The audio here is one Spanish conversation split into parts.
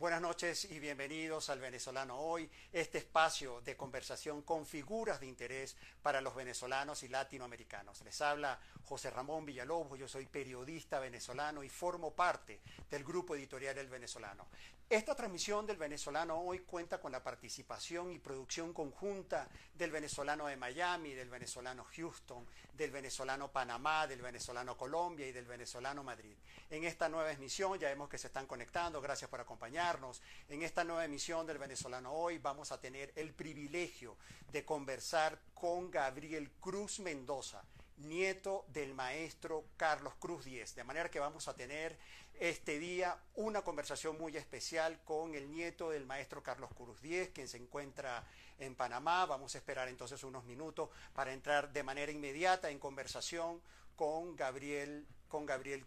Buenas noches y bienvenidos al Venezolano Hoy, este espacio de conversación con figuras de interés para los venezolanos y latinoamericanos. Les habla José Ramón Villalobos, yo soy periodista venezolano y formo parte del grupo editorial El Venezolano. Esta transmisión del Venezolano Hoy cuenta con la participación y producción conjunta del Venezolano de Miami, del Venezolano Houston, del Venezolano Panamá, del Venezolano Colombia y del Venezolano Madrid. En esta nueva emisión ya vemos que se están conectando, gracias por acompañarnos. En esta nueva emisión del Venezolano Hoy vamos a tener el privilegio de conversar con Gabriel Cruz Mendoza, nieto del maestro Carlos Cruz Diez. De manera que vamos a tener este día una conversación muy especial con el nieto del maestro Carlos Cruz Diez, quien se encuentra en Panamá. Vamos a esperar entonces unos minutos para entrar de manera inmediata en conversación con Gabriel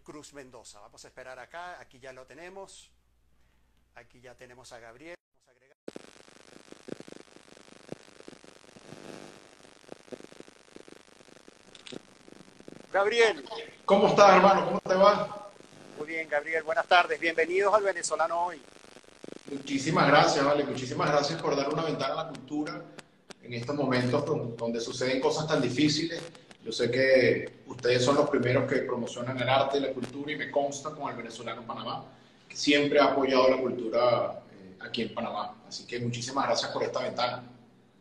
Cruz Mendoza. Vamos a esperar acá, aquí ya lo tenemos. Aquí ya tenemos a Gabriel. Vamos a agregar. Gabriel. ¿Cómo estás, hermano? ¿Cómo te va? Muy bien, Gabriel. Buenas tardes. Bienvenidos al Venezolano Hoy. Muchísimas gracias, vale. Muchísimas gracias por dar una ventana a la cultura en estos momentos donde suceden cosas tan difíciles. Yo sé que ustedes son los primeros que promocionan el arte y la cultura y me consta con el Venezolano Panamá, que siempre ha apoyado la cultura aquí en Panamá. Así que muchísimas gracias por esta ventana.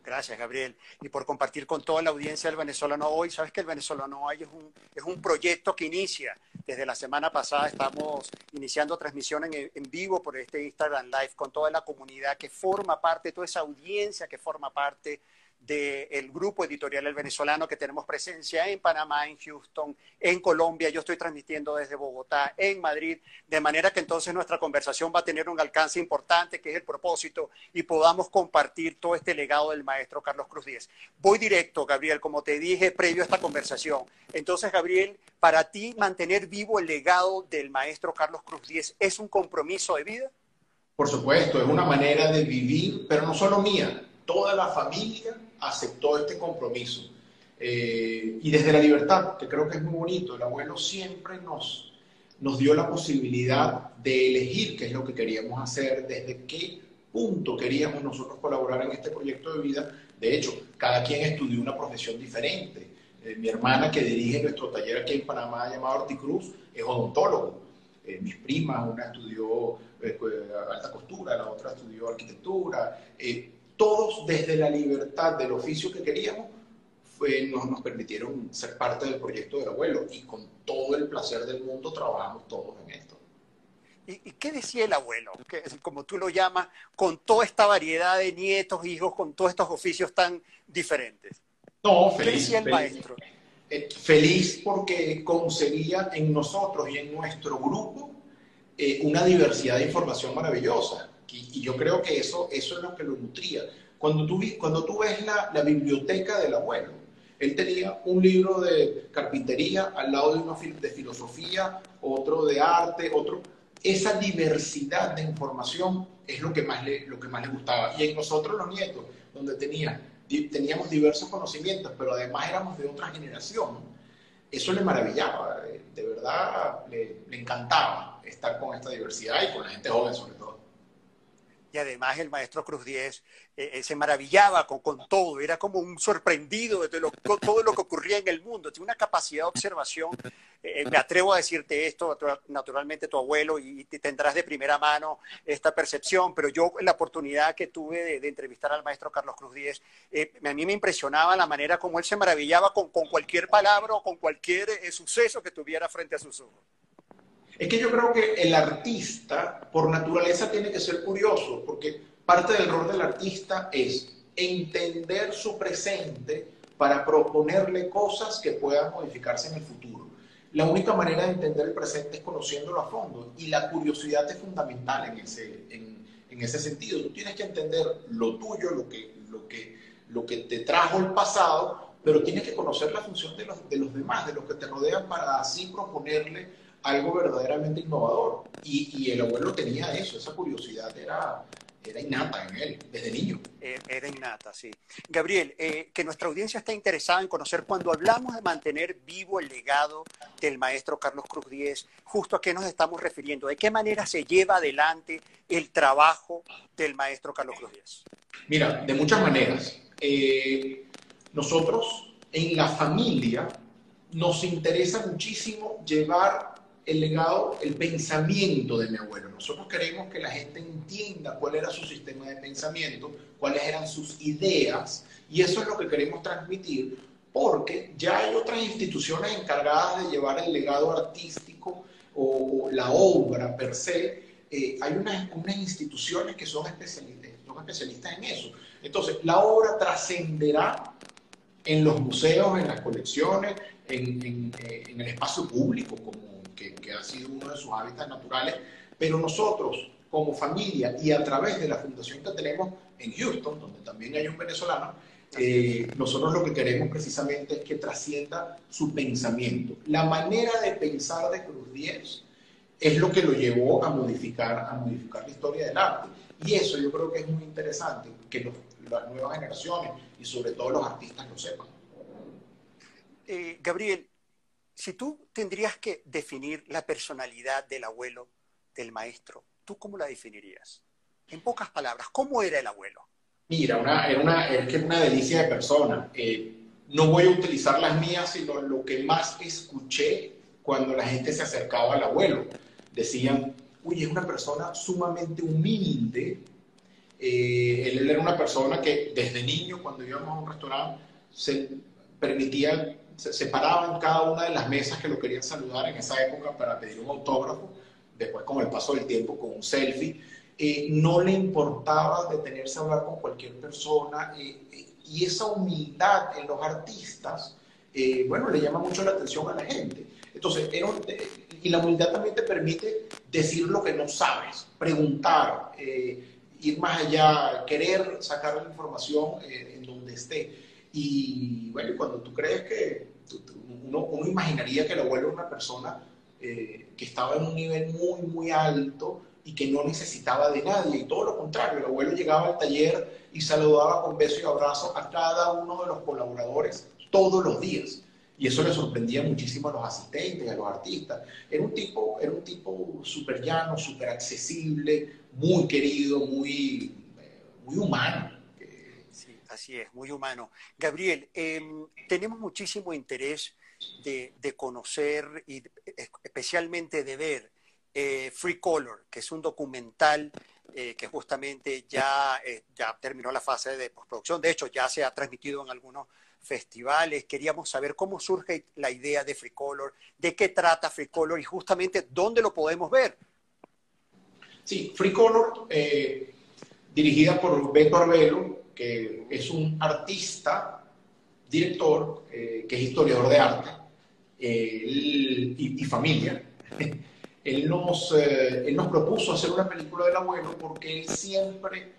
Gracias, Gabriel, y por compartir con toda la audiencia del Venezolano Hoy. Sabes que el Venezolano Hoy es un proyecto que inicia desde la semana pasada. Estamos iniciando transmisión en vivo por este Instagram Live con toda la comunidad que forma parte, toda esa audiencia que forma parte del grupo editorial El Venezolano, que tenemos presencia en Panamá, en Houston, en Colombia. Yo estoy transmitiendo desde Bogotá, en Madrid, de manera que entonces nuestra conversación va a tener un alcance importante, que es el propósito, y podamos compartir todo este legado del maestro Carlos Cruz Diez. Voy directo, Gabriel, como te dije previo a esta conversación. Entonces, Gabriel, para ti mantener vivo el legado del maestro Carlos Cruz Diez, ¿es un compromiso de vida? Por supuesto, es una manera de vivir, pero no solo mía. Toda la familia aceptó este compromiso. Y desde la libertad, que creo que es muy bonito, el abuelo siempre nos dio la posibilidad de elegir qué es lo que queríamos hacer, desde qué punto queríamos nosotros colaborar en este proyecto de vida. De hecho, cada quien estudió una profesión diferente. Mi hermana, que dirige nuestro taller aquí en Panamá, llamado Horticruz, es odontólogo. Mis primas, una estudió alta costura, la otra estudió arquitectura. Todos desde la libertad del oficio que queríamos nos permitieron ser parte del proyecto del abuelo y con todo el placer del mundo trabajamos todos en esto. ¿Y qué decía el abuelo? Que, como tú lo llamas, con toda esta variedad de nietos, hijos, con todos estos oficios tan diferentes. No, ¿Qué decía el maestro? Feliz porque conseguía en nosotros y en nuestro grupo una diversidad de información maravillosa. Y yo creo que eso es lo que lo nutría. Cuando tú ves la biblioteca del abuelo, él tenía un libro de carpintería al lado de uno de filosofía, otro de arte, otro. Esa diversidad de información es lo que más le gustaba. Y en nosotros los nietos, donde teníamos diversos conocimientos, pero además éramos de otra generación, eso le maravillaba. De verdad, le encantaba estar con esta diversidad y con la gente joven sobre todo. Y además el maestro Cruz Diez se maravillaba con todo, era como un sorprendido de todo lo que ocurría en el mundo. Tiene una capacidad de observación. Me atrevo a decirte esto, naturalmente tu abuelo, y tendrás de primera mano esta percepción, pero yo la oportunidad que tuve de entrevistar al maestro Carlos Cruz Diez, a mí me impresionaba la manera como él se maravillaba con cualquier palabra o con cualquier suceso que tuviera frente a sus ojos. Es que yo creo que el artista, por naturaleza, tiene que ser curioso, porque parte del rol del artista es entender su presente para proponerle cosas que puedan modificarse en el futuro. La única manera de entender el presente es conociéndolo a fondo, y la curiosidad es fundamental en ese sentido. Tú tienes que entender lo tuyo, lo que te trajo el pasado, pero tienes que conocer la función de los demás, de los que te rodean, para así proponerle algo verdaderamente innovador. Y el abuelo tenía eso, esa curiosidad era innata en él, desde niño. Era innata, sí. Gabriel, que nuestra audiencia está interesada en conocer, cuando hablamos de mantener vivo el legado del maestro Carlos Cruz Diez, justo a qué nos estamos refiriendo, de qué manera se lleva adelante el trabajo del maestro Carlos Cruz Diez. Mira, de muchas maneras. Nosotros en la familia nos interesa muchísimo llevar el legado, el pensamiento de mi abuelo. Nosotros queremos que la gente entienda cuál era su sistema de pensamiento, cuáles eran sus ideas, y eso es lo que queremos transmitir, porque ya hay otras instituciones encargadas de llevar el legado artístico o la obra per se. Hay unas instituciones que son especialistas en eso. Entonces, la obra trascenderá en los museos, en las colecciones, en el espacio público, que ha sido uno de sus hábitats naturales, pero nosotros, como familia, y a través de la fundación que tenemos en Houston, donde también hay un venezolano, nosotros lo que queremos precisamente es que trascienda su pensamiento. La manera de pensar de Cruz Diez es lo que lo llevó a modificar la historia del arte. Y eso yo creo que es muy interesante, que las nuevas generaciones y sobre todo los artistas lo sepan. Gabriel, si tú tendrías que definir la personalidad del abuelo, del maestro, ¿tú cómo la definirías? En pocas palabras, ¿cómo era el abuelo? Mira, es que es una delicia de persona. No voy a utilizar las mías, sino lo que más escuché cuando la gente se acercaba al abuelo. Decían, uy, es una persona sumamente humilde. Él era una persona que desde niño, cuando íbamos a un restaurante, se paraba en cada una de las mesas que lo querían saludar en esa época para pedir un autógrafo, después con el paso del tiempo con un selfie. No le importaba detenerse a hablar con cualquier persona, y esa humildad en los artistas, bueno, le llama mucho la atención a la gente. Entonces, y la humildad también te permite decir lo que no sabes, preguntar, ir más allá, querer sacar la información en donde esté. Y bueno, cuando tú crees que uno imaginaría que el abuelo era una persona que estaba en un nivel muy, muy alto y que no necesitaba de nadie, y todo lo contrario, el abuelo llegaba al taller y saludaba con beso y abrazo a cada uno de los colaboradores todos los días. Y eso le sorprendía muchísimo a los asistentes, a los artistas. Era un tipo súper llano, súper accesible, muy querido, muy humano. Sí, así es, muy humano. Gabriel, tenemos muchísimo interés de conocer y especialmente de ver Free Color, que es un documental que justamente ya terminó la fase de postproducción. De hecho, ya se ha transmitido en algunos festivales. Queríamos saber cómo surge la idea de Free Color, de qué trata Free Color y justamente dónde lo podemos ver. Sí, Free Color, dirigida por Beto Arbelo, que es un artista, director, que es historiador de arte y familia. Él nos propuso hacer una película del abuelo porque él siempre,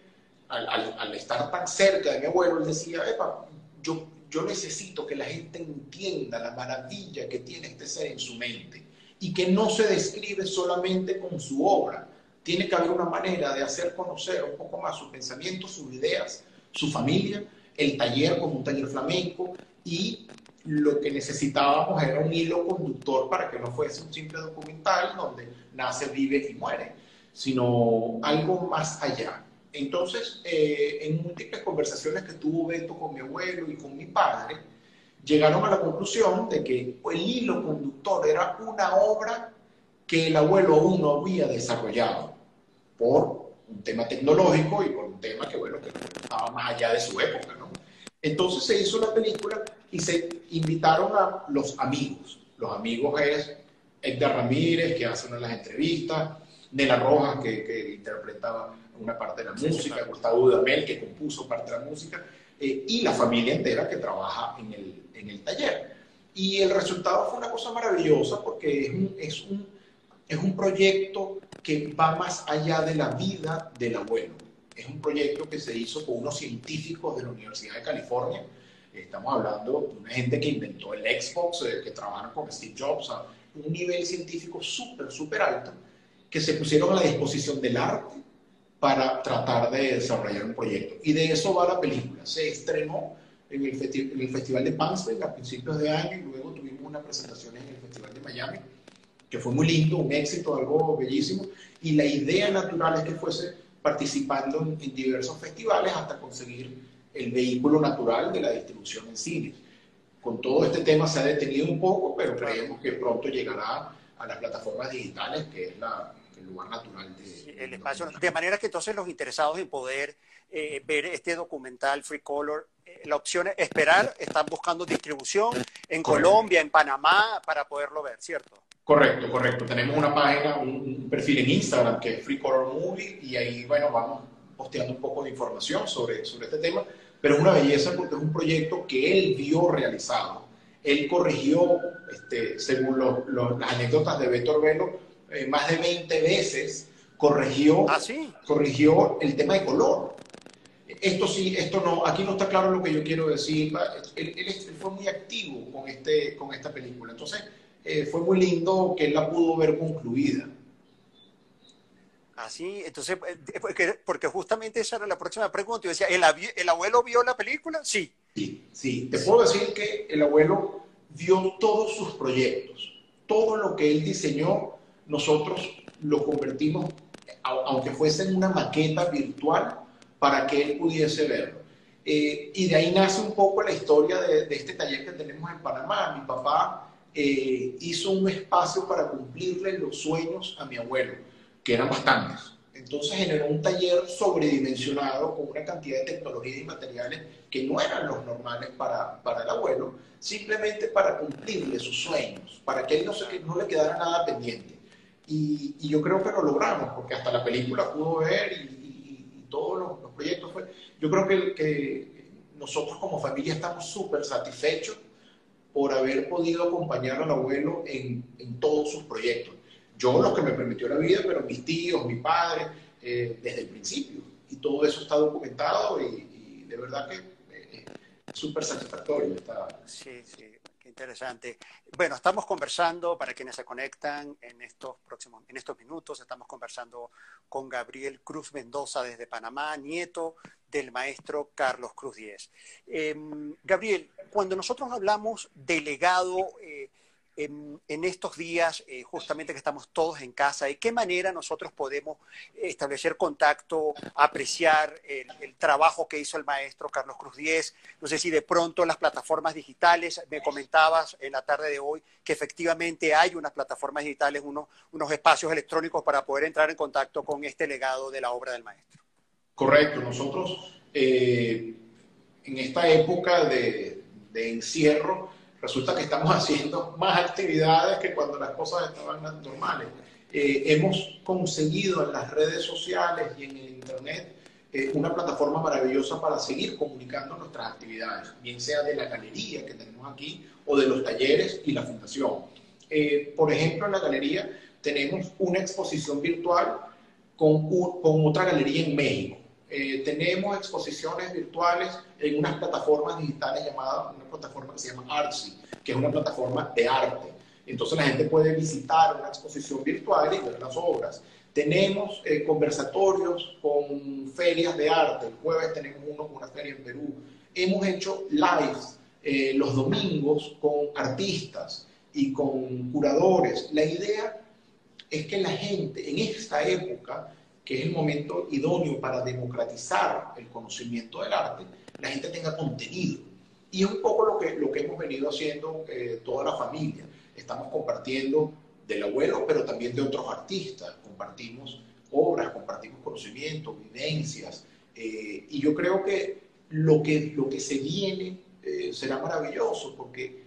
al estar tan cerca de mi abuelo, él decía, epa, yo necesito que la gente entienda la maravilla que tiene este ser en su mente y que no se describe solamente con su obra. Tiene que haber una manera de hacer conocer un poco más sus pensamientos, sus ideas, su familia, el taller como un taller flamenco, y lo que necesitábamos era un hilo conductor para que no fuese un simple documental donde nace, vive y muere, sino algo más allá. Entonces, en múltiples conversaciones que tuvo Beto con mi abuelo y con mi padre, llegaron a la conclusión de que el hilo conductor era una obra que el abuelo aún no había desarrollado por un tema tecnológico y por un tema que, bueno, que estaba más allá de su época, ¿no? Entonces se hizo la película y se invitaron a los amigos. Los amigos es Edgar Ramírez, que hace una de las entrevistas, Nela Rojas, que interpretaba una parte de la música, Gustavo Dudamel, que compuso parte de la música, y la familia entera que trabaja en el taller. Y el resultado fue una cosa maravillosa porque es un proyecto que va más allá de la vida del abuelo. Es un proyecto que se hizo con unos científicos de la Universidad de California. Estamos hablando de una gente que inventó el Xbox, que trabajaron con Steve Jobs, a un nivel científico súper, súper alto, que se pusieron a la disposición del arte para tratar de desarrollar un proyecto. Y de eso va la película. Se estrenó en el Festival de Pansville a principios de año y luego tuvimos una presentación en el Festival de Miami, que fue muy lindo, un éxito, algo bellísimo. Y la idea natural es que fuese participando en diversos festivales hasta conseguir el vehículo natural de la distribución en cines. Con todo este tema se ha detenido un poco, pero creemos que pronto llegará a las plataformas digitales, que es el lugar natural el espacio. De manera que entonces los interesados en poder ver este documental Free Color, la opción es esperar, están buscando distribución en Colombia, en Panamá, para poderlo ver, ¿cierto? Correcto, correcto. Tenemos una página, un perfil en Instagram que es Free Color Movie y ahí, bueno, vamos posteando un poco de información sobre este tema, pero es una belleza porque es un proyecto que él vio realizado. Él corrigió, según las anécdotas de Beto Arbelo, más de 20 veces corrigió el tema de color. Esto sí, esto no, aquí no está claro lo que yo quiero decir. Él fue muy activo con esta película. Entonces, fue muy lindo que él la pudo ver concluida. Así, entonces, porque justamente esa era la próxima pregunta. Yo decía, ¿el abuelo vio la película? Sí. Sí. Te puedo decir que el abuelo vio todos sus proyectos. Todo lo que él diseñó, nosotros lo convertimos, aunque fuese en una maqueta virtual, para que él pudiese verlo. Y de ahí nace un poco la historia de este taller que tenemos en Panamá. Mi papá hizo un espacio para cumplirle los sueños a mi abuelo, que eran bastantes. Entonces generó un taller sobredimensionado con una cantidad de tecnología y materiales que no eran los normales para el abuelo, simplemente para cumplirle sus sueños, para que él no le quedara nada pendiente. Y yo creo que lo logramos, porque hasta la película pudo ver y todos los proyectos. Yo creo que nosotros como familia estamos súper satisfechos por haber podido acompañar al abuelo en todos sus proyectos. Yo lo que me permitió la vida, pero mis tíos, mi padre, desde el principio. Y todo eso está documentado y de verdad que es súper satisfactorio. Sí, qué interesante. Bueno, estamos conversando, para quienes se conectan en estos minutos, estamos conversando con Gabriel Cruz Mendoza desde Panamá, nieto del maestro Carlos Cruz Diez. Gabriel, cuando nosotros hablamos de legado en estos días, justamente que estamos todos en casa, ¿de qué manera nosotros podemos establecer contacto, apreciar el trabajo que hizo el maestro Carlos Cruz Diez? No sé si de pronto las plataformas digitales, me comentabas en la tarde de hoy que efectivamente hay unas plataformas digitales, unos espacios electrónicos para poder entrar en contacto con este legado de la obra del maestro. Correcto, nosotros en esta época de encierro, resulta que estamos haciendo más actividades que cuando las cosas estaban normales. Hemos conseguido en las redes sociales y en el internet una plataforma maravillosa para seguir comunicando nuestras actividades, bien sea de la galería que tenemos aquí o de los talleres y la fundación. Por ejemplo, en la galería tenemos una exposición virtual con otra galería en México. Tenemos exposiciones virtuales en unas plataformas digitales una plataforma que se llama Artsy, que es una plataforma de arte. Entonces la gente puede visitar una exposición virtual y ver las obras. Tenemos conversatorios con ferias de arte. El jueves tenemos uno con una feria en Perú. Hemos hecho lives los domingos con artistas y con curadores. La idea es que la gente en esta época, que es el momento idóneo para democratizar el conocimiento del arte, la gente tenga contenido. Y es un poco lo que hemos venido haciendo toda la familia. Estamos compartiendo del abuelo, pero también de otros artistas. Compartimos obras, compartimos conocimientos, vivencias. Y yo creo que lo que se viene será maravilloso, porque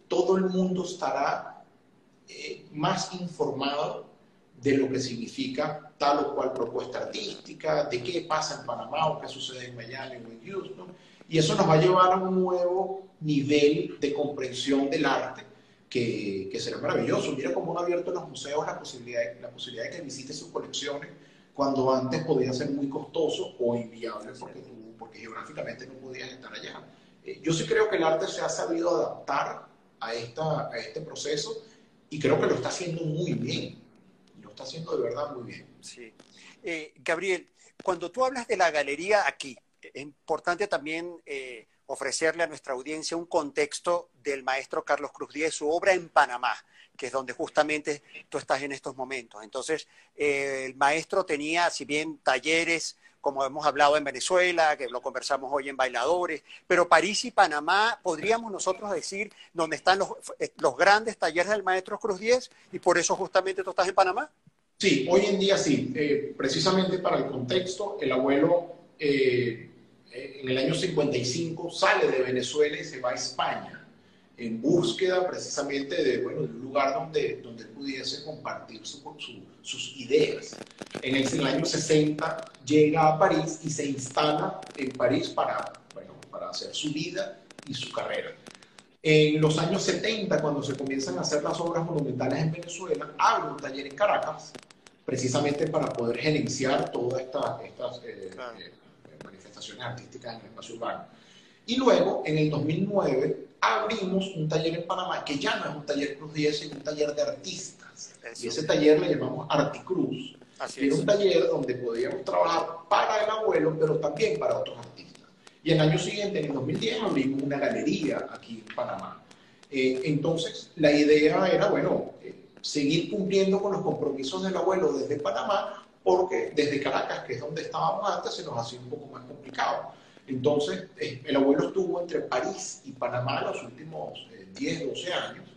todo el mundo estará más informado de lo que significa tal o cual propuesta artística, de qué pasa en Panamá o qué sucede en Miami o en Houston. Y eso nos va a llevar a un nuevo nivel de comprensión del arte que será maravilloso. Mira cómo han abierto los museos la posibilidad de que visites sus colecciones cuando antes podía ser muy costoso o inviable porque geográficamente no podías estar allá. Yo sí creo que el arte se ha sabido adaptar a este proceso y creo que lo está haciendo muy bien. está haciendo de verdad muy bien. Sí. Gabriel, cuando tú hablas de la galería aquí, es importante también ofrecerle a nuestra audiencia un contexto del maestro Carlos Cruz Diez, su obra en Panamá, que es donde justamente tú estás en estos momentos. Entonces, el maestro tenía, si bien talleres, como hemos hablado en Venezuela, que lo conversamos hoy en Bailadores, pero París y Panamá, podríamos nosotros decir, donde están los grandes talleres del maestro Cruz Diez, y por eso justamente tú estás en Panamá. Sí, hoy en día sí. Precisamente para el contexto, el abuelo en el año 55 sale de Venezuela y se va a España en búsqueda precisamente de, bueno, de un lugar donde pudiese compartir sus ideas. En el año 60 llega a París y se instala en París para hacer su vida y su carrera. En los años 70, cuando se comienzan a hacer las obras monumentales en Venezuela, abre un taller en Caracas, precisamente para poder gerenciar todas estas manifestaciones artísticas en el espacio urbano. Y luego, en el 2009, abrimos un taller en Panamá, que ya no es un taller Cruz Diez, sino un taller de artistas. Eso. Y ese taller le llamamos Articruz. Y era un taller donde podíamos trabajar para el abuelo, pero también para otros artistas. Y el año siguiente, en el 2010, abrimos una galería aquí en Panamá. Entonces, la idea era, bueno, seguir cumpliendo con los compromisos del abuelo desde Panamá, porque desde Caracas, que es donde estábamos antes, se nos hacía un poco más complicado. Entonces, el abuelo estuvo entre París y Panamá los últimos 10, 12 años.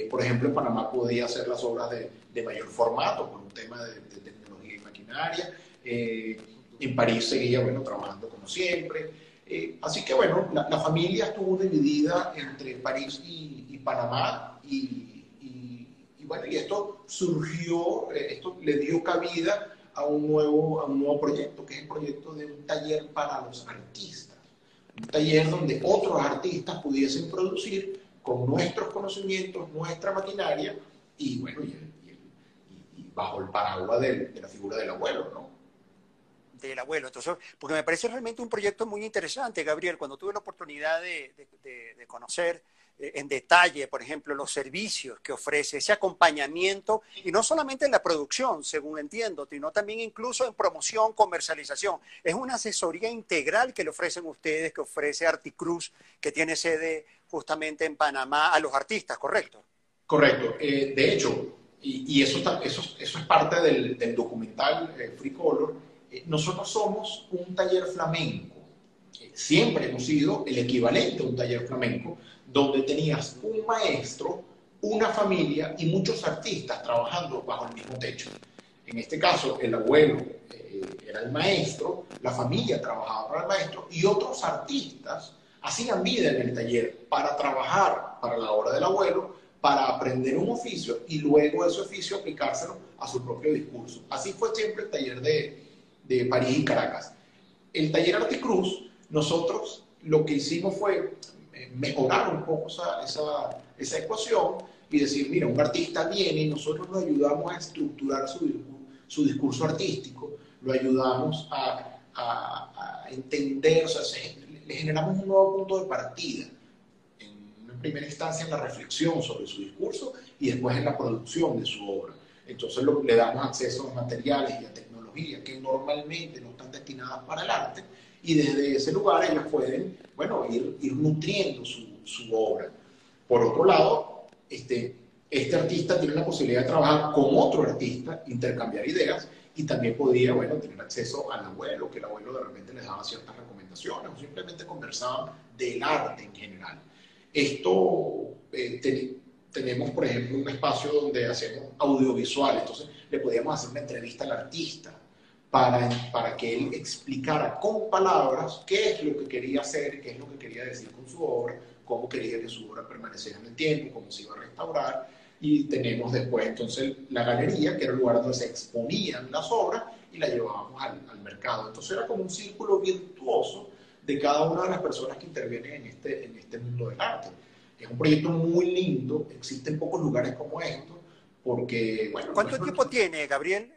Por ejemplo, en Panamá podía hacer las obras de mayor formato, por un tema de tecnología y maquinaria. En París seguía, bueno, trabajando como siempre. Así que, bueno, la familia estuvo dividida entre París y Panamá. Bueno, y esto surgió, esto le dio cabida a un nuevo proyecto, que es el proyecto de un taller para los artistas. Un taller donde otros artistas pudiesen producir con nuestros conocimientos, nuestra maquinaria, y bueno, y bajo el paraguas de la figura del abuelo, ¿no? Del abuelo. Entonces, porque me parece realmente un proyecto muy interesante, Gabriel. Cuando tuve la oportunidad de conocer en detalle, por ejemplo, los servicios que ofrece, ese acompañamiento, y no solamente en la producción, según entiendo, sino también incluso en promoción, comercialización. Es una asesoría integral que le ofrecen ustedes, que ofrece Articruz, que tiene sede justamente en Panamá, a los artistas, ¿correcto? Correcto. De hecho, y eso es parte del documental Free Color. Nosotros somos un taller flamenco. Siempre hemos sido el equivalente a un taller flamenco, donde tenías un maestro, una familia y muchos artistas trabajando bajo el mismo techo. En este caso, el abuelo era el maestro, la familia trabajaba para el maestro y otros artistas hacían vida en el taller para trabajar para la obra del abuelo, para aprender un oficio y luego ese oficio aplicárselo a su propio discurso. Así fue siempre el taller de París y Caracas. El taller Articruz, nosotros lo que hicimos fue mejorar un poco esa ecuación y decir, mira, un artista viene y nosotros lo ayudamos a estructurar su discurso artístico, lo ayudamos a entender, o sea, le generamos un nuevo punto de partida, en una primera instancia en la reflexión sobre su discurso y después en la producción de su obra. Entonces le damos acceso a materiales y a tecnología que normalmente no están destinadas para el arte, y desde ese lugar ellos pueden, bueno, ir nutriendo su obra. Por otro lado, este artista tiene la posibilidad de trabajar con otro artista, intercambiar ideas, y también podía, bueno, tener acceso al abuelo, que el abuelo de repente les daba ciertas recomendaciones, o simplemente conversaban del arte en general. Esto, tenemos, por ejemplo, un espacio donde hacemos audiovisual, entonces le podíamos hacer una entrevista al artista, para que él explicara con palabras qué es lo que quería hacer, qué es lo que quería decir con su obra, cómo quería que su obra permaneciera en el tiempo, cómo se iba a restaurar. Y tenemos después entonces la galería, que era el lugar donde se exponían las obras y la llevábamos al mercado. Entonces era como un círculo virtuoso de cada una de las personas que intervienen en este mundo del arte. Es un proyecto muy lindo, existen pocos lugares como estos, porque, bueno... ¿Cuánto tiempo tiene, Gabriel?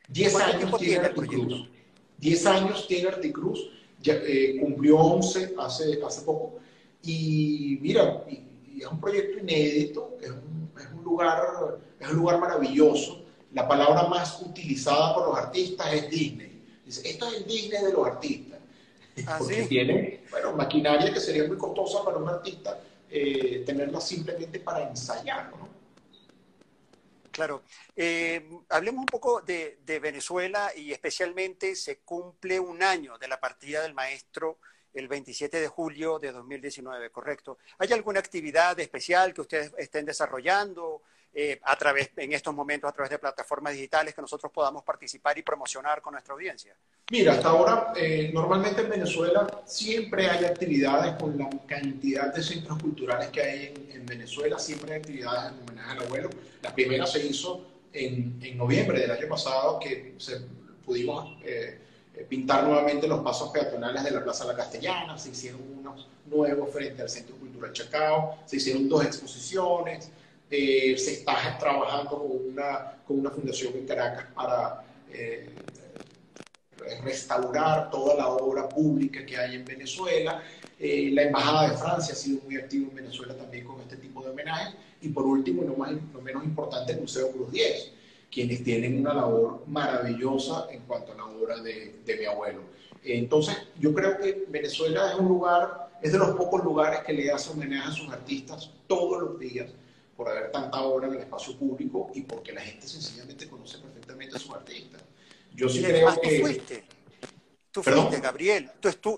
10 años tiene Articruz. 10 años tiene Articruz, ya, cumplió 11 hace poco. Y mira, y es un proyecto inédito, es un lugar maravilloso. la palabra más utilizada por los artistas es Disney. Dice, esto es el Disney de los artistas. ¿Ah, Porque sí? tiene, bueno, maquinaria que sería muy costosa para un artista tenerla simplemente para ensayar, ¿no? Claro. Hablemos un poco de Venezuela y especialmente se cumple un año de la partida del maestro el 27 de julio de 2019, ¿correcto? ¿Hay alguna actividad especial que ustedes estén desarrollando en estos momentos a través de plataformas digitales que nosotros podamos participar y promocionar con nuestra audiencia? Mira, hasta ahora, normalmente en Venezuela siempre hay actividades con la cantidad de centros culturales que hay en Venezuela, siempre hay actividades en homenaje al abuelo. La primera se hizo en noviembre del año pasado, que pudimos pintar nuevamente los pasos peatonales de la Plaza La Castellana, se hicieron unos nuevos frente al Centro Cultural Chacao, se hicieron 2 exposiciones, se está trabajando con una fundación en Caracas para restaurar toda la obra pública que hay en Venezuela. La Embajada de Francia ha sido muy activa en Venezuela también con este tipo de homenajes. Y por último, no menos importante, el Museo Cruz 10, quienes tienen una labor maravillosa en cuanto a la obra de mi abuelo. Entonces, yo creo que Venezuela es un lugar, es de los pocos lugares que le hace homenaje a sus artistas todos los días, por haber tanta obra en el espacio público y porque la gente sencillamente conoce perfectamente a sus artistas. Yo sí Y creo además que... tú fuiste, ¿Perdón? Gabriel.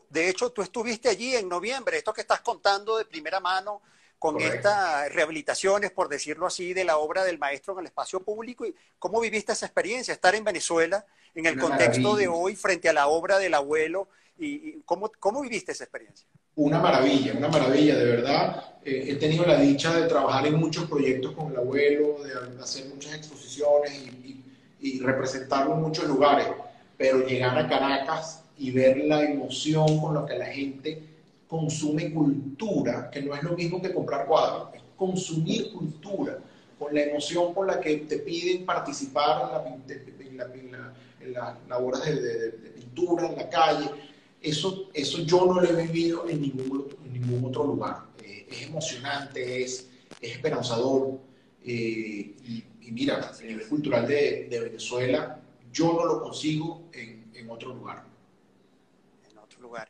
De hecho, tú estuviste allí en noviembre. Esto que estás contando de primera mano con Correcto. estas rehabilitaciones, por decirlo así, de la obra del maestro en el espacio público. ¿Y cómo viviste esa experiencia? Estar en Venezuela, en el Una contexto de maravilla. hoy, frente a la obra del abuelo. ¿Y cómo viviste esa experiencia? Una maravilla, de verdad. He tenido la dicha de trabajar en muchos proyectos con el abuelo, de hacer muchas exposiciones y representarlo en muchos lugares, pero llegar a Caracas y ver la emoción con la que la gente consume cultura, que no es lo mismo que comprar cuadros, es consumir cultura, con la emoción con la que te piden participar en las labores de pintura, en la calle. Eso yo no lo he vivido en ningún otro lugar. Es emocionante, es esperanzador. Y mira, Así el nivel es. cultural de Venezuela, yo no lo consigo en otro lugar. En otro lugar.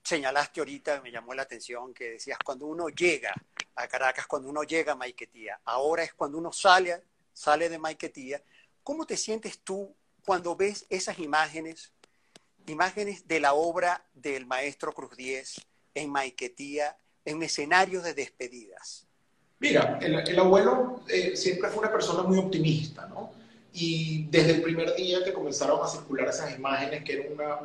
Señalaste ahorita, me llamó la atención, que decías cuando uno llega a Caracas, cuando uno llega a Maiquetía, ahora es cuando uno sale de Maiquetía. ¿Cómo te sientes tú cuando ves esas imágenes de la obra del maestro Cruz Diez en Maiquetía, en escenarios de despedidas? Mira, el abuelo siempre fue una persona muy optimista, ¿no? Y desde el primer día que comenzaron a circular esas imágenes, que era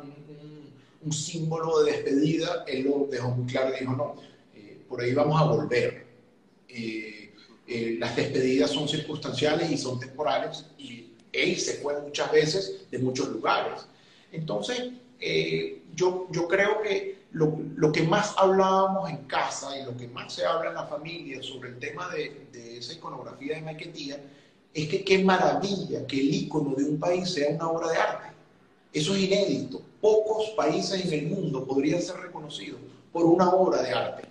un símbolo de despedida, él lo dejó muy claro y dijo, no, por ahí vamos a volver. Las despedidas son circunstanciales y son temporales, y él se fue muchas veces de muchos lugares. Entonces, yo creo que lo que más hablábamos en casa y lo que más se habla en la familia sobre el tema de esa iconografía de Maiquetía es que qué maravilla que el icono de un país sea una obra de arte. Eso es inédito. Pocos países en el mundo podrían ser reconocidos por una obra de arte.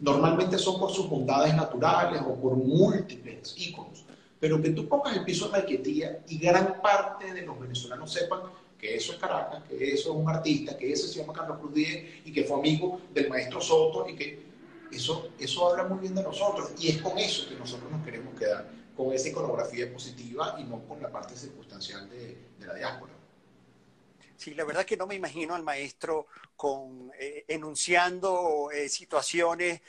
Normalmente son por sus bondades naturales o por múltiples iconos. Pero que tú pongas el piso de Maiquetía y gran parte de los venezolanos sepan que eso es Caracas, que eso es un artista, que ese se llama Carlos Cruz Diez y que fue amigo del maestro Soto y que eso habla muy bien de nosotros y es con eso que nosotros nos queremos quedar, con esa iconografía positiva y no con la parte circunstancial de la diáspora. Sí, la verdad que no me imagino al maestro enunciando situaciones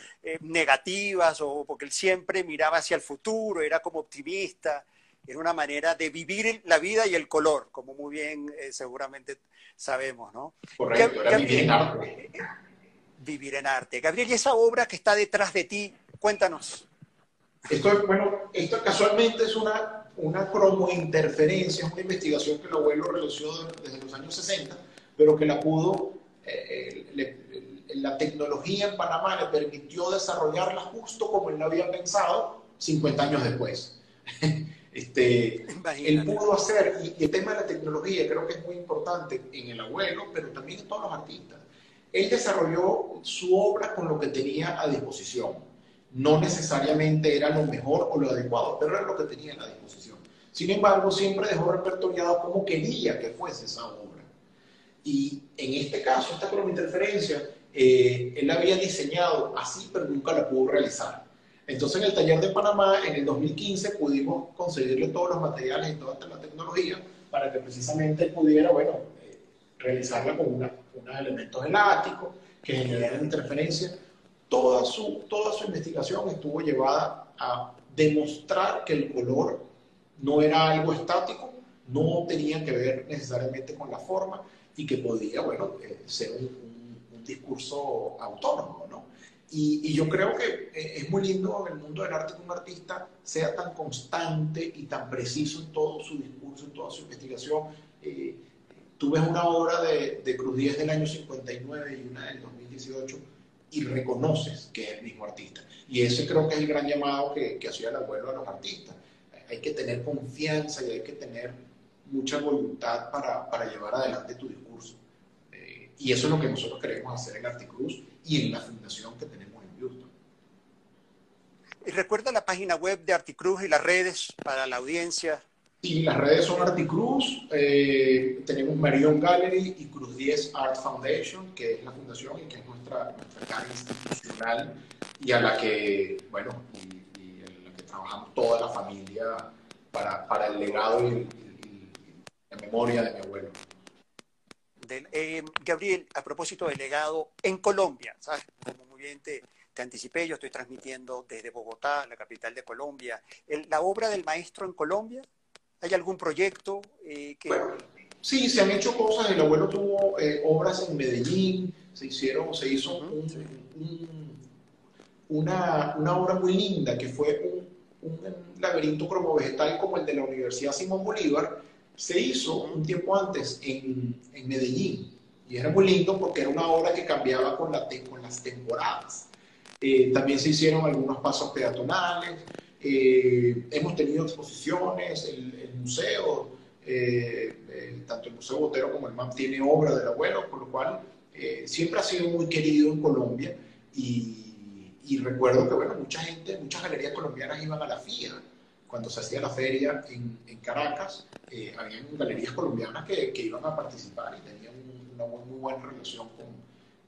negativas o porque él siempre miraba hacia el futuro, era como optimista, era una manera de vivir la vida y el color, como muy bien seguramente sabemos, ¿no? Correcto, era vivir en Gabriel, arte. vivir en arte. Gabriel, y esa obra que está detrás de ti, cuéntanos. Esto casualmente es una cromointerferencia, es una investigación que el abuelo realizó desde los años 60, pero que la tecnología en Panamá le permitió desarrollarla justo como él lo había pensado 50 años después. Él Imagínate. pudo hacer, y el tema de la tecnología creo que es muy importante en el abuelo, pero también en todos los artistas. Él desarrolló su obra con lo que tenía a disposición. No necesariamente era lo mejor o lo adecuado, pero era lo que tenía a la disposición. Sin embargo, siempre dejó repertoriado cómo quería que fuese esa obra. Y en este caso, esta cromointerferencia, él la había diseñado así, pero nunca la pudo realizar. Entonces, en el taller de Panamá, en el 2015, pudimos conseguirle todos los materiales y toda la tecnología para que precisamente él pudiera, bueno, realizarla con unos elementos elásticos que generaran interferencia. Toda su investigación estuvo llevada a demostrar que el color no era algo estático, no tenía que ver necesariamente con la forma y que podía, bueno, ser un discurso autónomo, ¿no? Y yo creo que es muy lindo en el mundo del arte que un artista sea tan constante y tan preciso en todo su discurso, en toda su investigación. Tú ves una obra de Cruz Diez del año 59 y una del 2018 y reconoces que es el mismo artista. Y ese creo que es el gran llamado que hacía el abuelo a los artistas. Hay que tener confianza y hay que tener mucha voluntad para llevar adelante tu discurso. Y eso es lo que nosotros queremos hacer en Articruz y en la fundación que tenemos en Houston. ¿Y recuerda la página web de Articruz y las redes para la audiencia? Sí, las redes son Articruz, tenemos Marion Gallery y Cruz 10 Art Foundation, que es la fundación y que es nuestra cara institucional y a la que, bueno, y en la que trabajamos toda la familia para el legado y la memoria de mi abuelo. Gabriel, a propósito del legado en Colombia, ¿sabes? Como muy bien te anticipé, yo estoy transmitiendo desde Bogotá, la capital de Colombia. La obra del maestro en Colombia, ¿hay algún proyecto que...? Bueno, sí, se han hecho cosas. El abuelo tuvo obras en Medellín, se hizo una obra muy linda que fue un laberinto cromovegetal como el de la Universidad Simón Bolívar. Se hizo un tiempo antes en Medellín y era muy lindo porque era una obra que cambiaba con las temporadas. También se hicieron algunos pasos peatonales, hemos tenido exposiciones, el museo, tanto el Museo Botero como el MAM tiene obra del abuelo, por lo cual siempre ha sido muy querido en Colombia y recuerdo que bueno, muchas galerías colombianas iban a la FIA. Cuando se hacía la feria en Caracas, había galerías colombianas que iban a participar y tenían una muy buena relación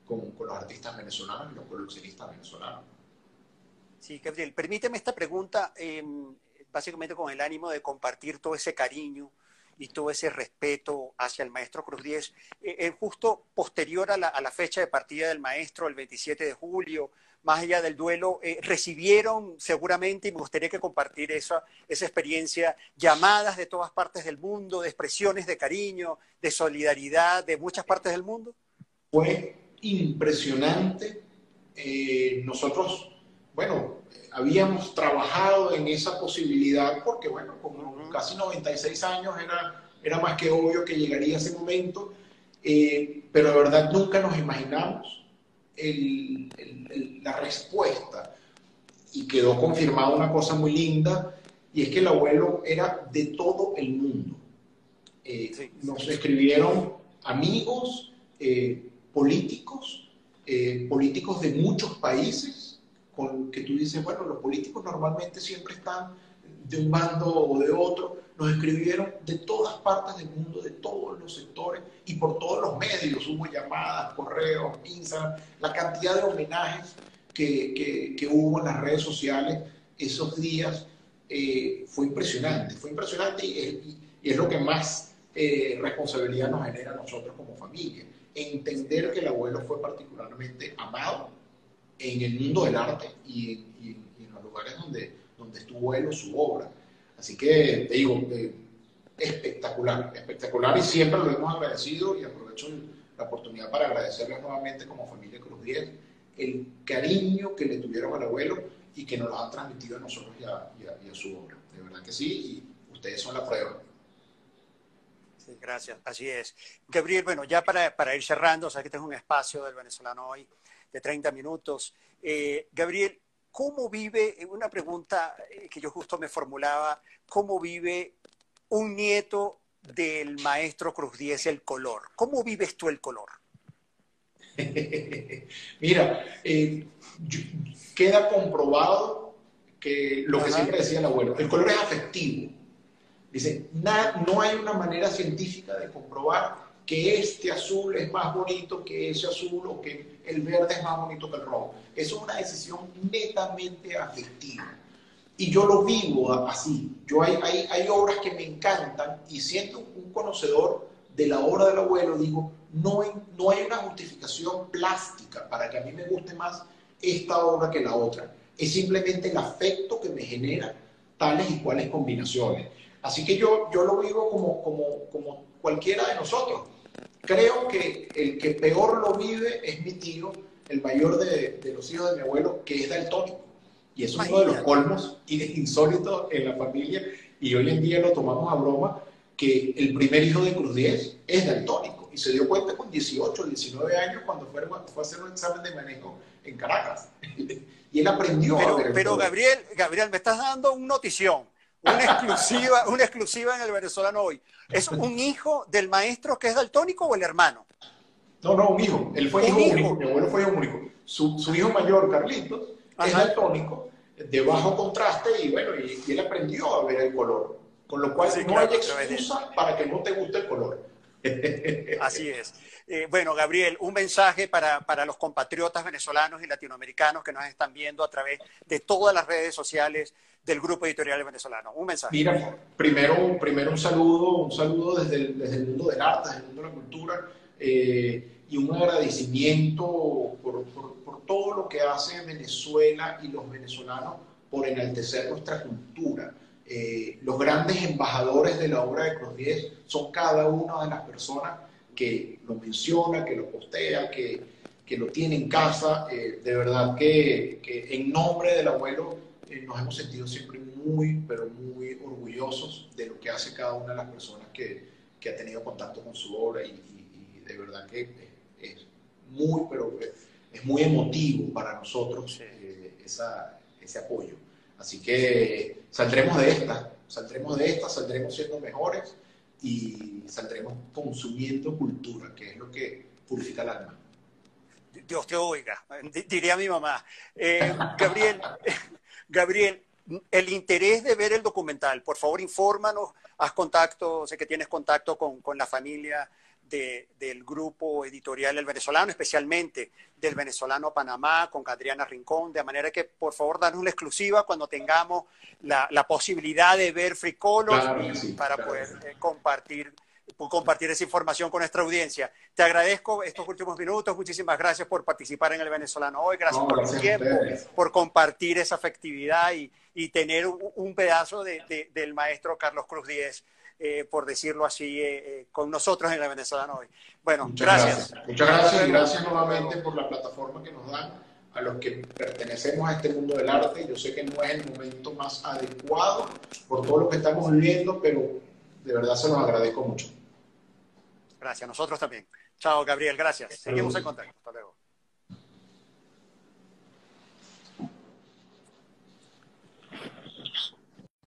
con los artistas venezolanos y los coleccionistas venezolanos. Sí, Gabriel, permíteme esta pregunta, básicamente con el ánimo de compartir todo ese cariño y todo ese respeto hacia el maestro Cruz Diez. Justo posterior a la fecha de partida del maestro, el 27 de julio, más allá del duelo, recibieron seguramente, y me gustaría que compartir esa experiencia, llamadas de todas partes del mundo, de expresiones de cariño, de solidaridad de muchas partes del mundo. Fue impresionante. Nosotros, bueno, habíamos trabajado en esa posibilidad porque, bueno, con casi 96 años era más que obvio que llegaría ese momento, pero de verdad nunca nos imaginamos la respuesta y quedó confirmada una cosa muy linda y es que el abuelo era de todo el mundo. Nos escribieron amigos, políticos de muchos países, con que tú dices, bueno, los políticos normalmente siempre están de un bando o de otro. Nos escribieron de todas partes del mundo, de todos los sectores y por todos los medios. Hubo llamadas, correos, Instagram, la cantidad de homenajes que hubo en las redes sociales esos días fue impresionante y es lo que más responsabilidad nos genera a nosotros como familia. Entender que el abuelo fue particularmente amado en el mundo del arte y en los lugares donde estuvo él o su obra. Así que te digo, espectacular y siempre lo hemos agradecido y aprovecho la oportunidad para agradecerles nuevamente como familia Cruz 10 el cariño que le tuvieron al abuelo y que nos lo han transmitido a nosotros y a su obra. De verdad que sí, y ustedes son la prueba. Sí, gracias, así es. Gabriel, bueno, ya para ir cerrando, o sea que tengo un espacio del venezolano hoy de 30 minutos. Gabriel, ¿cómo vive, una pregunta que yo justo me formulaba, cómo vive un nieto del maestro Cruz Diez el color? ¿Cómo vives tú el color? Mira, queda comprobado que lo que siempre decía el abuelo, el color es afectivo. Dice, no hay una manera científica de comprobar que este azul es más bonito que ese azul o que el verde es más bonito que el rojo. Eso es una decisión netamente afectiva. Y yo lo vivo así. Hay obras que me encantan y siendo un conocedor de la obra del abuelo, digo, no hay una justificación plástica para que a mí me guste más esta obra que la otra. Es simplemente el afecto que me genera tales y cuales combinaciones. Así que yo lo vivo como cualquiera de nosotros. Creo que el que peor lo vive es mi tío, el mayor de los hijos de mi abuelo, que es daltónico. Y eso es uno de los colmos insólitos en la familia. Y hoy en día lo tomamos a broma, que el primer hijo de Cruz Diez es daltónico. Y se dio cuenta con 18, 19 años cuando fue a hacer un examen de manejo en Caracas. Y él aprendió a ver el Pero color. Gabriel, me estás dando una notición, una exclusiva en el Venezolano Hoy. ¿Es un hijo del maestro que es daltónico o el hermano? No, un hijo. Él fue hijo único. Mi abuelo fue hijo único. Su hijo mayor, Carlitos, es daltónico, de bajo contraste, y bueno, y él aprendió a ver el color. Con lo cual, sí, no hay excusa para que no te guste el color. Así es. Bueno, Gabriel, un mensaje para los compatriotas venezolanos y latinoamericanos que nos están viendo a través de todas las redes sociales del Grupo Editorial Venezolano. Un mensaje. Mira, primero un saludo desde el mundo del arte, desde el mundo de la cultura, y un agradecimiento por todo lo que hace Venezuela y los venezolanos por enaltecer nuestra cultura. Los grandes embajadores de la obra de Cruz Diez son cada una de las personas que lo menciona, que lo postea, que lo tiene en casa. De verdad que en nombre del abuelo nos hemos sentido siempre muy, pero muy orgullosos de lo que hace cada una de las personas que ha tenido contacto con su obra, y de verdad que es muy, pero es muy emotivo para nosotros ese apoyo. Así que saldremos de esta, saldremos siendo mejores y saldremos consumiendo cultura, que es lo que purifica el alma. Dios te oiga, diría mi mamá. Gabriel, el interés de ver el documental, por favor infórmanos, haz contacto, sé que tienes contacto con la familia del grupo editorial El Venezolano, especialmente del Venezolano Panamá, con Adriana Rincón, de manera que por favor danos una exclusiva cuando tengamos la posibilidad de ver Free Colors, claro, sí, para poder compartir esa información con nuestra audiencia. Te agradezco estos últimos minutos, muchísimas gracias por participar en El Venezolano Hoy, gracias por tu tiempo, por compartir esa afectividad y tener un pedazo del maestro Carlos Cruz Diez, por decirlo así, con nosotros en El Venezolano Hoy. Bueno, gracias. Muchas gracias y gracias nuevamente por la plataforma que nos dan a los que pertenecemos a este mundo del arte. Yo sé que no es el momento más adecuado por todo lo que estamos viviendo, pero de verdad se los agradezco mucho. Gracias, nosotros también. Chao, Gabriel, gracias. Seguimos en contacto. Hasta luego.